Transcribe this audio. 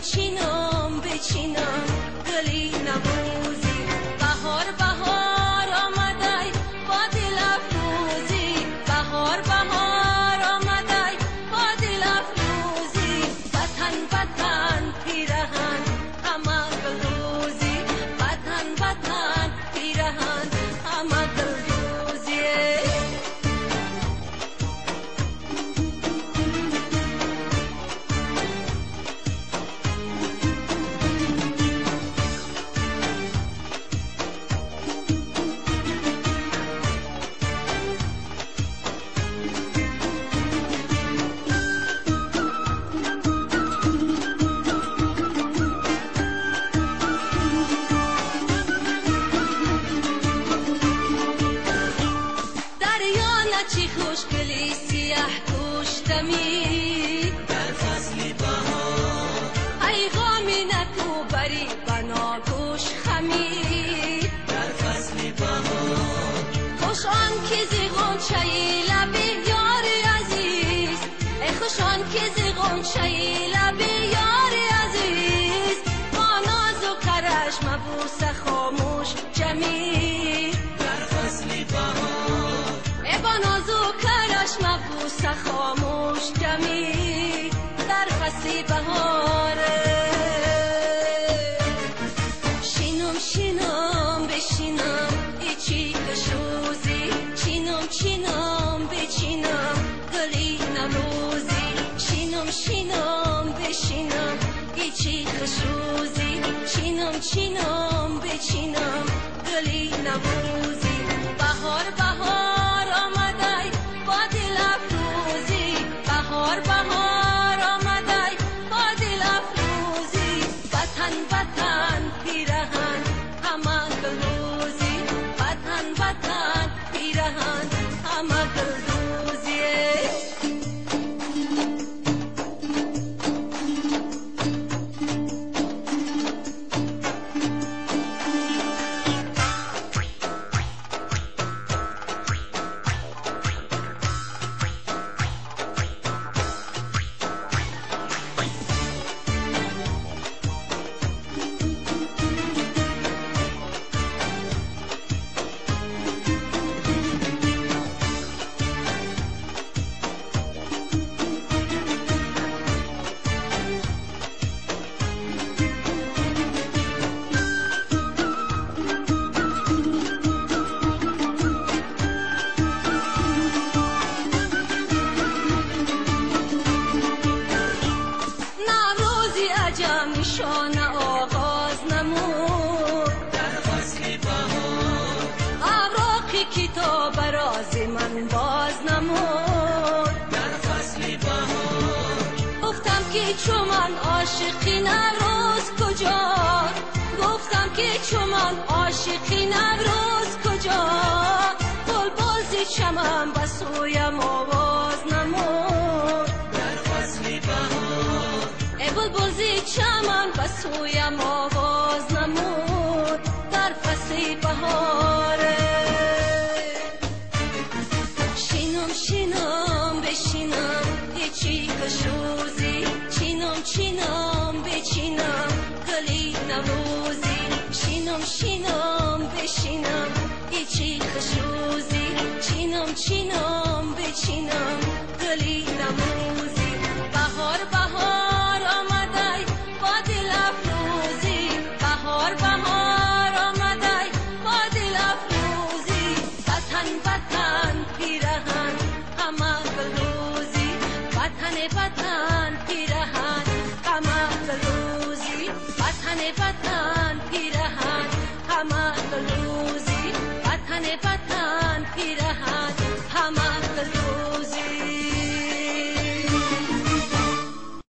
چینم بچینم گلی نوروزی بهار بهار آمده با دل افروزی بهار بهار آمده با دل افروزی وطن وطن پیرهن همه گلروزی وطن وطن پیرهن همه گلروزی چی خوشگلی سیاه پوشتمی در فصل بهار ای غامی نکو بری بنا گوش خمی در فصل بهار خوش آن که زیغون چایی لبی یاری عزیز ای خوش آن که زیغون چایی لبی یاری عزیز با ناز و کرش مبوس خاموش جمی در فصل بهار با ناز و کرش مبوس خاموش جمی در فصل بهاره شینم شینم بشینم ایچی کشوزی چینم چینم بچینم گلی نوروزی شینم شینم بشینم ایچی کشوزی چینم چینم بچینم گلی نوروزی بهار بهار آمده با دل افروزی بهار بهار آمده با دل افروزی وطن وطن پیرهن همه گلروزی وطن وطن پیرهن همه گلروزی نشان آغاز نمود در فصل بهار اوراق کتاب راز من باز نمود در فصل بهار گفتم که چون من عاشقی نوروز کجا گفتم که چون من عاشقی نوروز کجا بلبل زی چمن بسویم آواز نمود در فصل بهار ای بلبل زی چمن بسویم آواز نمود در فصل بهاره شینم شینم بشینم هیچی کشوزی چینم چینم بچینم گلی نوروزی شینم شینم بشینم هیچی کشوزی چینم چینم بچینم گلی نوروزی بهار بهار آمده با دل افروزی بهار بهار آمده با دل افروزی وطن وطن پیرهن همه گلروزی وطن وطن پیرهن همه گلروزی وطن وطن پیرهن همه گلروزی وطن وطن پیرهن